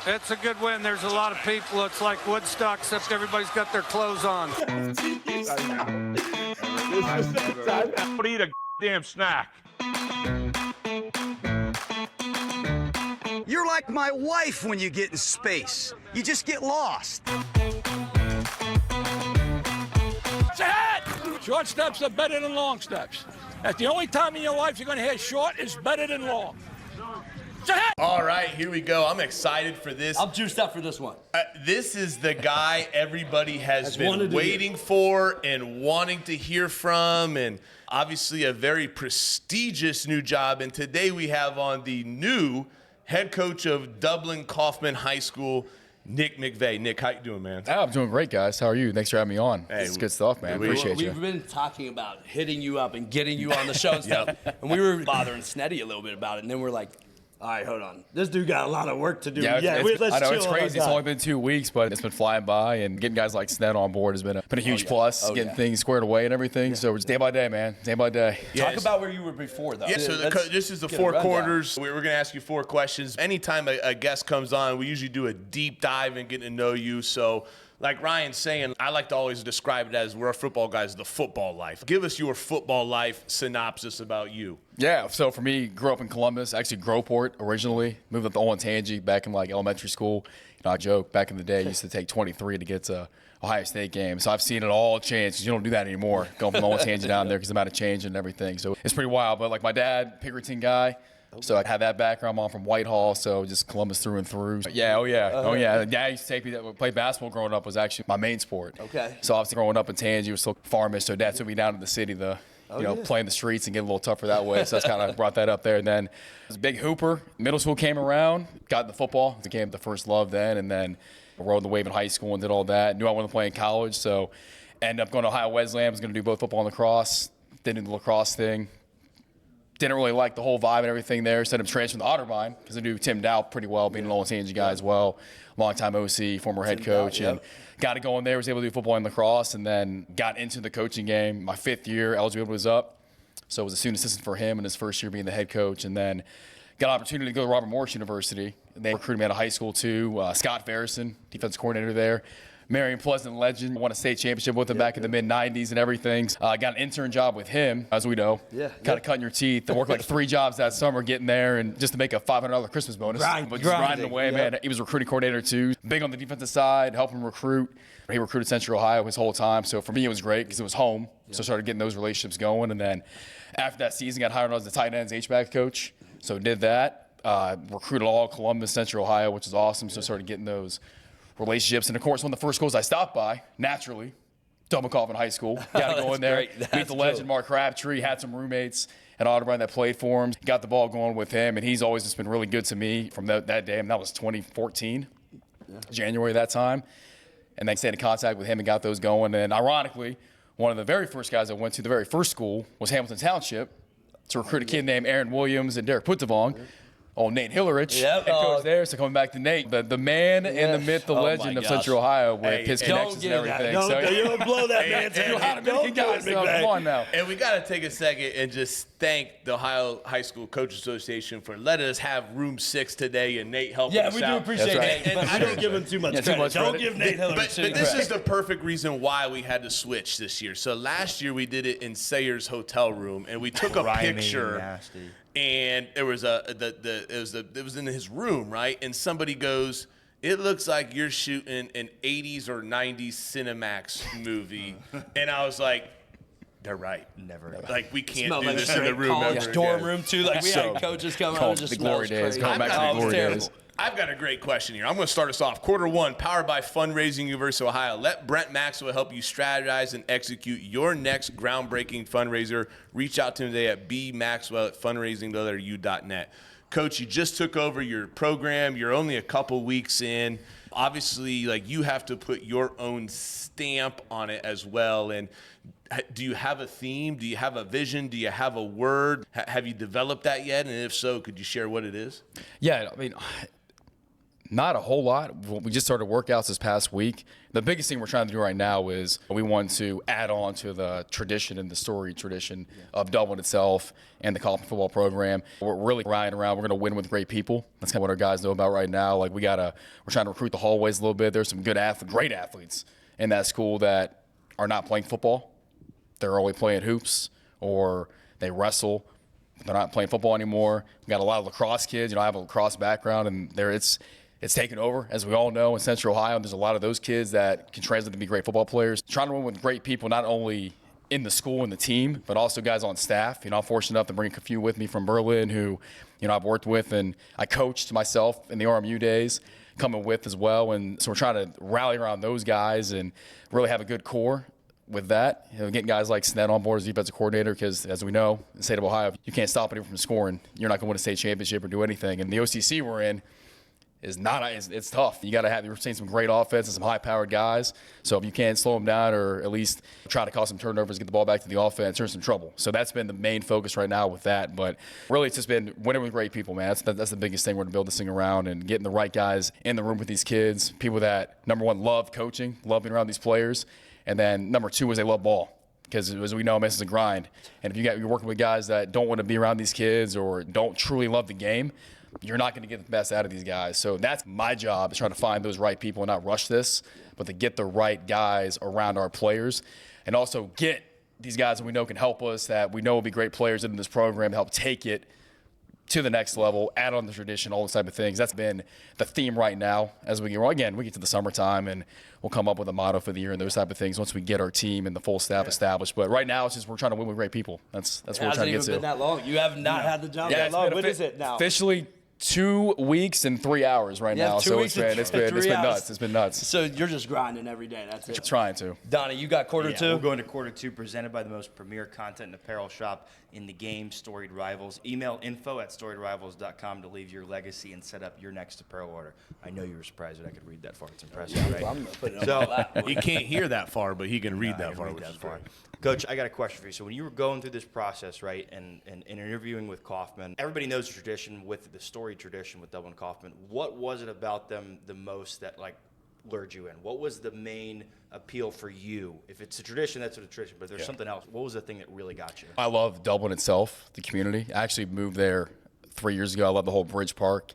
It's a good win. There's a lot of people. It's like Woodstock, except everybody's got their clothes on. Don't eat a damn snack. You're like my wife when you get in space. You just get lost. It's ahead! Short steps are better than long steps. That's the only time in your life you're going to hear short is better than long. It's ahead! All right, here we go. I'm excited for this. I'm juiced up for this one. This is the guy everybody has been waiting for and wanting to hear from, and obviously a very prestigious new job. And today we have on the new head coach of Dublin Coffman High School, Nick McVay. Nick, how you doing, man? Oh, I'm doing great, guys. How are you? Thanks for having me on. Hey, it's good stuff, man. Appreciate you. We've been talking about hitting you up and getting you on the show and stuff, and we were bothering Sneddy a little bit about it, and then we're like, all right, hold on. This dude got a lot of work to do. Yeah, let's I know, it's chill crazy. It's only been 2 weeks, but it's been flying by, and getting guys like Sned on board has been a huge plus, getting things squared away and everything. So it's day by day, man. Day by day. Talk about where you were before, though. Yeah, so this is the 4 quarters. We're going to ask you 4 questions. Anytime a guest comes on, we usually do a deep dive and getting to know you. So like Ryan's saying, I like to always describe it as we're football guys, the football life. Give us your football life synopsis about you. Yeah, so for me, grew up in Columbus, actually Groveport originally, moved up to Olentangy back in like elementary school. You know, I joke, back in the day, I used to take 23 to get to Ohio State game. So I've seen it all change, because you don't do that anymore, going from Olentangy down there because the amount of change and everything. So it's pretty wild, but like my dad, Pickerington guy, so I have that background. I'm from Whitehall, so just Columbus through and through. Yeah, oh yeah. Dad used to take me to play basketball growing up was actually my main sport. Okay. So obviously growing up in Tangy was still farmish, so Dad took me down to the city to play in the streets and get a little tougher that way. So that's kind of brought that up there. And then I was a big hooper. Middle school came around, got into football, became the first love then, and then rode the wave in high school and did all that. Knew I wanted to play in college, so ended up going to Ohio Wesleyan. I was going to do both football and lacrosse. Did the lacrosse thing. Didn't really like the whole vibe and everything there. So I transferred to Otterbein because I knew Tim Dow pretty well, being an Olentangy guy as well. Longtime OC, former head coach. And got to go in there, was able to do football and lacrosse, and then got into the coaching game. My 5th year, eligibility was up. So I was a student assistant for him in his first year being the head coach. And then got an opportunity to go to Robert Morris University. They recruited me out of high school too. Scott Farrison, defensive coordinator there. Marion Pleasant legend, won a state championship with him back in the mid-'90s and everything. Got an intern job with him, as we know. Kind of cutting your teeth. I worked like 3 jobs that summer getting there and just to make a $500 Christmas bonus. But just grinding away, man. He was a recruiting coordinator too. Big on the defensive side, helping recruit. He recruited Central Ohio his whole time. So for me, it was great because it was home. So I started getting those relationships going. And then after that season, got hired on as the tight ends H-back coach. So did that. Recruited all Columbus, Central Ohio, which is awesome. So started getting those relationships. And of course, one of the first schools I stopped by, naturally, Dublin Coffman High School. Got to go in there, meet the legend, Mark Crabtree, had some roommates at Otterbein that played for him. Got the ball going with him, and he's always just been really good to me from that day. And that was 2014, January of that time. And then stayed in contact with him and got those going. And ironically, one of the very first guys I went to, the very first school, was Hamilton Township to recruit a kid named Aaron Williams and Derek Puttavong. Nate Hillerich, head coach there. So coming back to Nate, the man and the myth, the legend of Central Ohio with his connections and everything. You don't blow that man's head. Come on now. And we got to take a second and just thank the Ohio High School Coach Association for letting us have room 6 today and Nate helping us out. Yeah, we do appreciate Nate. And I don't give him too much credit. Don't give Nate Hillerich But this is the perfect reason why we had to switch this year. So last year we did it in Sayers Hotel Room, and we took a picture. Nasty. And it was it was in his room, right? And somebody goes, "It looks like you're shooting an 80s or 90s Cinemax movie." And I was like, "They're right. Never. Like we can't Smelled do like this a in the room college ever dorm again." room too. Like we had coaches come out and just the glory days. Going back to the glory days. I've got a great question here. I'm going to start us off. Quarter 1, powered by Fundraising University-Ohio. Let Brent Maxwell help you strategize and execute your next groundbreaking fundraiser. Reach out to him today at bmaxwell@fundraising.net. Coach, you just took over your program. You're only a couple weeks in. Obviously, like you have to put your own stamp on it as well. And do you have a theme? Do you have a vision? Do you have a word? Have you developed that yet? And if so, could you share what it is? Yeah, I mean, Not a whole lot. We just started workouts this past week. The biggest thing we're trying to do right now is we want to add on to the tradition and the story tradition of Dublin itself and the Coffman football program. We're really riding around. We're going to win with great people. That's kind of what our guys know about right now. Like we're trying to recruit the hallways a little bit. There's some good great athletes in that school that are not playing football. They're only playing hoops or they wrestle. They're not playing football anymore. We got a lot of lacrosse kids. I have a lacrosse background, and it's taken over, as we all know, in Central Ohio. There's a lot of those kids that can translate to be great football players. Trying to win with great people, not only in the school and the team, but also guys on staff. I'm fortunate enough to bring a few with me from Berlin who, I've worked with and I coached myself in the RMU days, coming with as well. And so we're trying to rally around those guys and really have a good core with that. Getting guys like Sned on board as defensive coordinator because, as we know, in the state of Ohio, you can't stop anyone from scoring. You're not going to win a state championship or do anything. And the OCC we're in, it's tough. You got to have, you're seeing some great offense and some high-powered guys. So if you can't slow them down or at least try to cause some turnovers, get the ball back to the offense, you're in some trouble. So that's been the main focus right now with that. But really, it's just been winning with great people, man. That's the biggest thing. We're going to build this thing around and getting the right guys in the room with these kids, people that, number one, love coaching, love being around these players. And then number two is they love ball. Because as we know, this is a grind. And if you're working with guys that don't want to be around these kids or don't truly love the game, you're not going to get the best out of these guys. So that's my job, is trying to find those right people and not rush this, but to get the right guys around our players and also get these guys that we know can help us, that we know will be great players in this program, to help take it to the next level, add on the tradition, all those type of things. That's been the theme right now as we get to the summertime and we'll come up with a motto for the year and those type of things once we get our team and the full staff established. But right now, it's just we're trying to win with great people. That's what we're trying to get to. It hasn't even been that long. You have not had the job that long. What is it now? Officially 2 weeks and 3 hours right now. So it's been nuts. It's been nuts. So you're just grinding every day. That's it. Trying to. Donnie, you got quarter two? We're going to quarter two, presented by the most premier content and apparel shop in the game, Storied Rivals. Email info@storiedrivals.com to leave your legacy and set up your next apparel order. I know you were surprised that I could read that far. It's impressive, right? I'm putting it on my lap. He can't hear that far, but he can read that far. Coach, I got a question for you. So when you were going through this process, right, and interviewing with Coffman, everybody knows the tradition with the storied tradition with Dublin Coffman. What was it about them the most that lured you in? What was the main appeal for you? If it's a tradition, that's a tradition, but if there's something else, what was the thing that really got you? I love Dublin itself, the community. I actually moved there 3 years ago. I love the whole Bridge Park.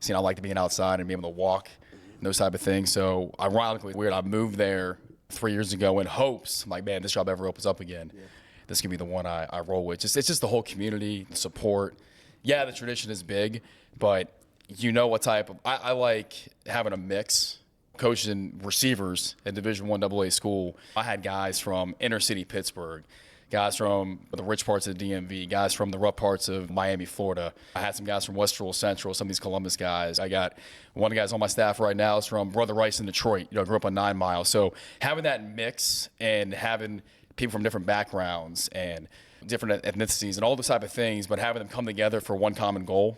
I like being outside and being able to walk and those type of things. So ironically, weird, I moved there 3 years ago in hopes, man, this job ever opens up again. Yeah. This can be the one I roll with. It's just the whole community, the support. Yeah, the tradition is big, but what type of – I like having a mix. Coaching receivers at Division I AA school, I had guys from inner city Pittsburgh, guys from the rich parts of the DMV, guys from the rough parts of Miami, Florida. I had some guys from West Central, some of these Columbus guys. I got one of the guys on my staff right now is from Brother Rice in Detroit. Grew up on 9 Mile. So having that mix and having people from different backgrounds and different ethnicities and all those type of things, but having them come together for one common goal,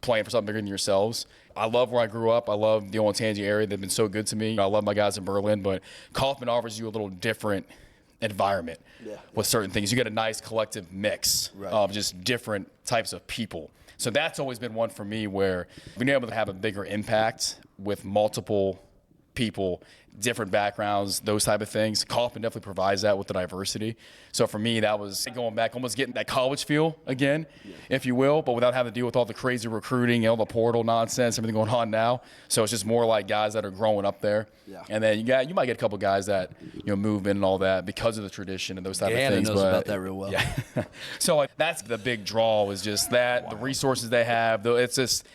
playing for something bigger than yourselves. I love where I grew up. I love the Olentangy area. They've been so good to me. I love my guys in Berlin, but Coffman offers you a little different environment with certain things. You get a nice collective mix of just different types of people. So that's always been one for me where being able to have a bigger impact with multiple people, different backgrounds, those type of things. Coffman definitely provides that with the diversity. So for me, that was going back, almost getting that college feel again, if you will, but without having to deal with all the crazy recruiting, all the portal nonsense, everything going on now. So it's just more like guys that are growing up there. Yeah. And then you might get a couple guys that move in and all that because of the tradition and those type of things. Knows about that real well. Yeah. So that's the big draw, is just that the resources they have. It's just,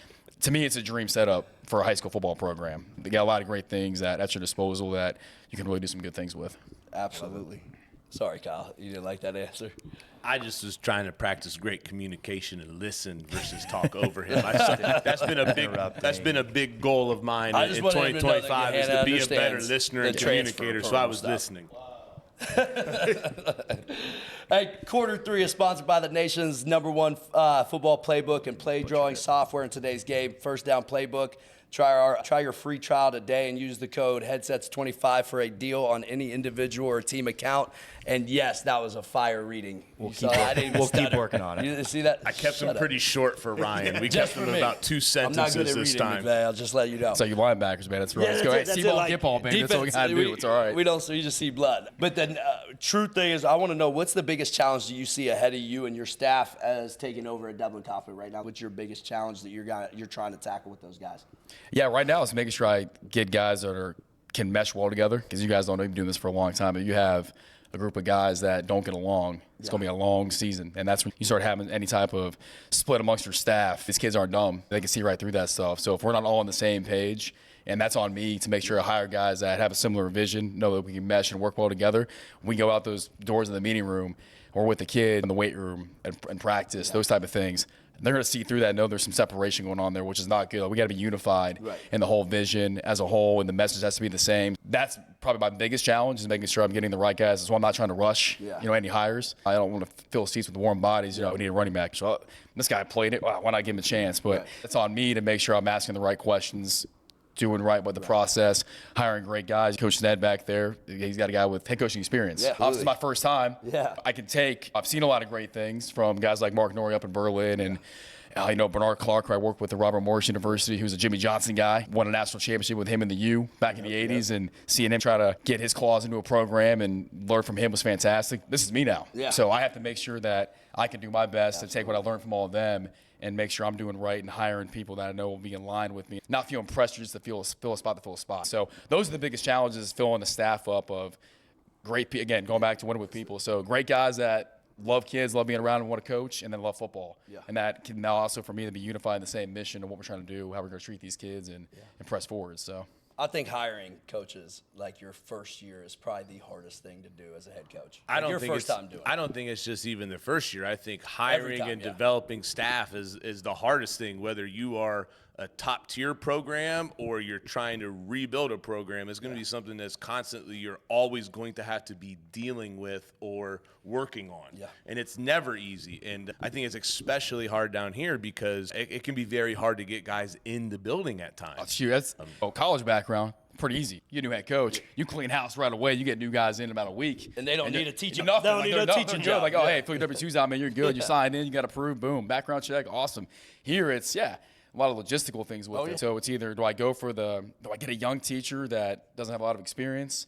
to me, it's a dream setup for a high school football program. They got a lot of great things at your disposal that you can really do some good things with. Absolutely. Sorry, Kyle. You didn't like that answer? I just was trying to practice great communication and listen versus talk over him. That's been a big goal of mine in 2025 is to be a better listener and communicator. So I was listening. Hey, quarter three is sponsored by the nation's #1 football playbook and play drawing software in today's game, First Down Playbook. Try your free trial today and use the code headsets25 for a deal on any individual or team account. And yes, that was a fire reading. We'll keep working on it. You see that? I kept them pretty short for Ryan. We Just kept them for me. about 2 I'm not good sentences at this reading, time. McVey. I'll just let you know. So you linebackers, man. That's right. Let's go. Hey, see ball, get ball, baby. That's what we got to do. It's all right. We don't, so you just see blood. But the truth thing is, I want to know, what's the biggest challenge that you see ahead of you and your staff as taking over at Dublin Coffman right now? What's your biggest challenge that you're trying to tackle with those guys? Yeah, right now it's making sure I get guys that can mesh well together, because you guys don't know, you've been doing this for a long time, but you have a group of guys that don't get along. It's going to be a long season, and that's when you start having any type of split amongst your staff. These kids aren't dumb. They can see right through that stuff. So if we're not all on the same page, and that's on me to make sure I hire guys that have a similar vision, know that we can mesh and work well together. We go out those doors in the meeting room or with the kid in the weight room and practice, those type of things. They're going to see through that, know there's some separation going on there, which is not good. We got to be unified in the whole vision as a whole, and the message has to be the same. That's probably my biggest challenge, is making sure I'm getting the right guys. That's why I'm not trying to rush, any hires. I don't want to fill seats with warm bodies. We need a running back. So this guy played it. Why not give him a chance? But it's on me to make sure I'm asking the right questions, doing right with the process, hiring great guys. Coach Ned back there, he's got a guy with head coaching experience. Yeah, Obviously, my first time. Yeah. I've seen a lot of great things from guys like Mark Norrie up in Berlin, and Bernard Clark, who I worked with at Robert Morris University, who's a Jimmy Johnson guy, won a national championship with him in the U back in the 80s, and seeing him try to get his claws into a program and learn from him was fantastic. This is me now. Yeah. So I have to make sure that I can do my best to take what I learned from all of them and make sure I'm doing right and hiring people that I know will be in line with me. Not feeling pressure just to fill a spot to fill a spot. So those are the biggest challenges, filling the staff up of great, again, going back to winning with people. So great guys that love kids, love being around and want to coach, and then love football. Yeah. And that can now also, for me, to be unified in the same mission of what we're trying to do, how we're going to treat these kids and press forward. So I think hiring coaches like your first year is probably the hardest thing to do as a head coach. I don't think it's just even the first year. I think hiring and developing staff is the hardest thing, whether you are a top tier program or you're trying to rebuild a program. It's going to be something that's constantly, you're always going to have to be dealing with or working on. Yeah. And it's never easy. And I think it's especially hard down here because it can be very hard to get guys in the building at times. That's college background. Pretty easy. You new head coach. You clean house right away. You get new guys in about a week. And they don't need a teaching. They don't need a teaching job. Like, hey, fill your W-2s out, man. You're good. You signed in. You got approved. Boom. Background check. Awesome. Here it's, a lot of logistical things with it. So it's either, do I get a young teacher that doesn't have a lot of experience?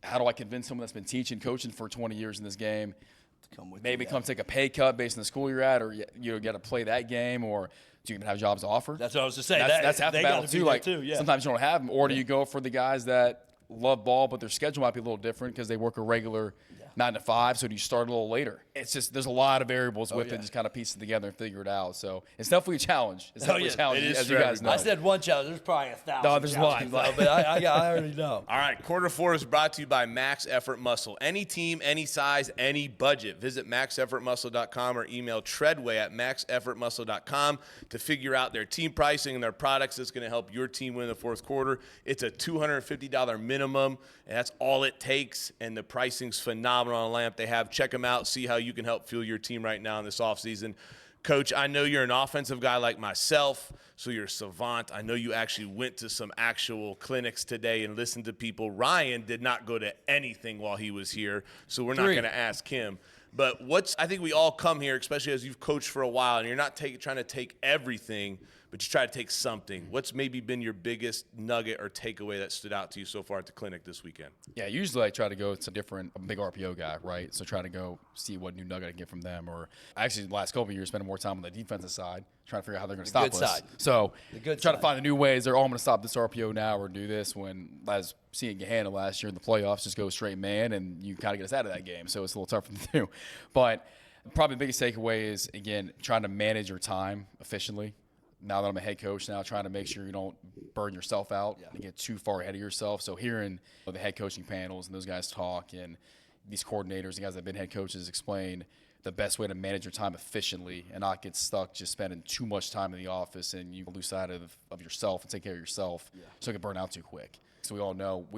How do I convince someone that's been teaching, coaching for 20 years in this game to come with come take a pay cut based on the school you're at, or you got to play that game, or do you even have jobs to offer? That's what I was to say. That's half the battle too. Sometimes you don't have them, or do you go for the guys that love ball, but their schedule might be a little different because they work a regular 9 to 5, so do you start a little later? It's just, there's a lot of variables with it, just kind of piece it together and figure it out. So it's definitely a challenge. It's definitely a challenge, as you guys know. I said one challenge. There's probably 1,000. No, there's a lot. But I already know. All right, quarter 4 is brought to you by Max Effort Muscle. Any team, any size, any budget. Visit maxeffortmuscle.com or email Treadway at maxeffortmuscle.com to figure out their team pricing and their products that's going to help your team win in the fourth quarter. It's a $250 minimum, and that's all it takes, and the pricing's phenomenal on a lamp they have. Check them out. See how you can help fuel your team right now in this offseason. Coach, I know you're an offensive guy like myself, so you're a savant. I know you actually went to some actual clinics today and listened to people. Ryan did not go to anything while he was here, so we're not going to ask him. But I think we all come here, especially as you've coached for a while, and you're not trying to take everything, but you try to take something. What's maybe been your biggest nugget or takeaway that stood out to you so far at the clinic this weekend? Yeah, usually I try to go to a big RPO guy, right? So try to go see what new nugget I can get from them. Or actually, the last couple of years, spending more time on the defensive side, trying to figure out how they're going to stop us. Side. So try to find the new ways. They're all going to stop this RPO now or do this. When as seeing Gahanna last year in the playoffs, just go straight man, and you kind of get us out of that game. So it's a little tougher to do. But probably the biggest takeaway is, again, trying to manage your time efficiently. Now that I'm a head coach now, trying to make sure you don't burn yourself out and get too far ahead of yourself. So hearing the head coaching panels and those guys talk, and these coordinators, the guys that have been head coaches, explain the best way to manage your time efficiently and not get stuck just spending too much time in the office and you lose sight of yourself and take care of yourself so you can burn out too quick. So we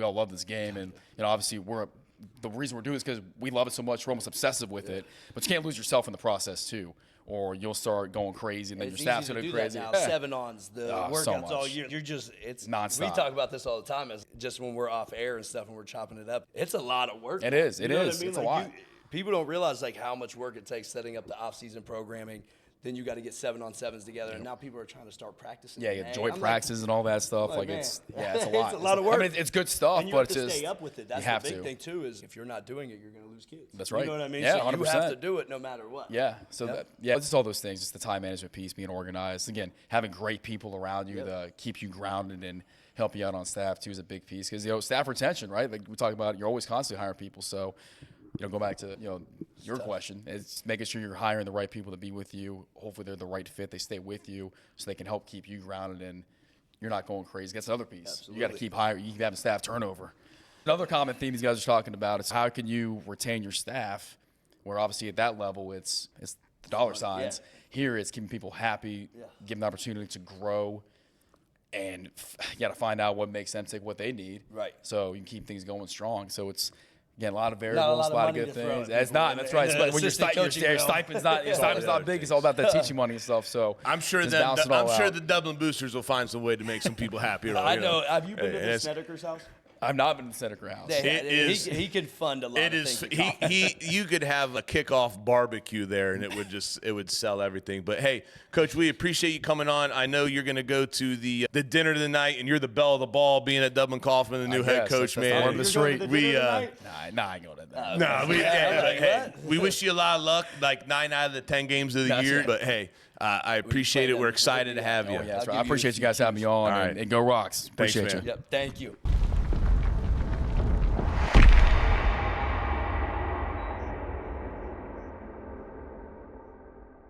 all love this game, and obviously the reason we're doing this is because we love it so much. We're almost obsessive with it, but you can't lose yourself in the process too. or you'll start going crazy, and then It's your staff's easy going to to do go crazy. that now. Yeah. 7-ons, the Oh, so workouts all much. year. You're just it's Nonstop. We talk about this all the time, as just when we're off air and stuff, and we're chopping it up. It's a lot of work. It is. It You know what is. I mean? It's a Like, lot. People don't realize like how much work it takes setting up the off-season programming. Then you got to get 7-on-7s together, and now people are trying to start practicing. Yeah, today. joint I'm practices and all that stuff. like, Like man. it's it's a lot. It's a lot of work. I mean, it's good stuff, and you but have to it's stay just up with it. That's you have the big to. thing too. Is if you're not doing it, you're going to lose kids. That's right. You know what I mean? Yeah, so you 100%. have to do it no matter what. Yeah. So it's just all those things. Just the time management piece, being organized. Again, having great people around you to keep you grounded and help you out on staff too is a big piece. Because staff retention, right? Like we talk about, you're always constantly hiring people. So go back to your question. It's making sure you're hiring the right people to be with you. Hopefully they're the right fit. They stay with you so they can help keep you grounded and you're not going crazy. That's another piece. Absolutely. You got to keep hiring. You keep having staff turnover. Another common theme these guys are talking about is how can you retain your staff, where obviously at that level it's the dollar signs. Here it's keeping people happy, giving them the opportunity to grow, and you got to find out what makes them tick, what they need. Right. So you can keep things going strong. So it's, again, a lot of variables, lot a lot of of money good to throw things. at It's people not. in That's the- right. in the When your assistant coaching realm. stipend's not big. It's all about that teaching money and stuff. So I'm sure just that balance it all I'm sure out. the Dublin Boosters will find some way to make some people happy. I know. Have you been to the It's- Snedeker's house? I've not been in the Seneca House. It is- He can fund a lot It of is. things. You could have a kickoff barbecue there, and it would sell everything. But hey, Coach, we appreciate you coming on. I know you're going to go to the dinner tonight, and you're the belle of the ball, being at Dublin Coffman, the new head coach, that's man. the word of the street. Nah, I ain't going to that. No, like, hey, we wish you a lot of luck. Like 9 out of the 10 games of the That's year. it. But hey, I appreciate it. We're excited to have you. Yeah, that's right. I appreciate you guys having me on, All right. and go Rocks. Thanks, Appreciate man. you. Yep. Thank you.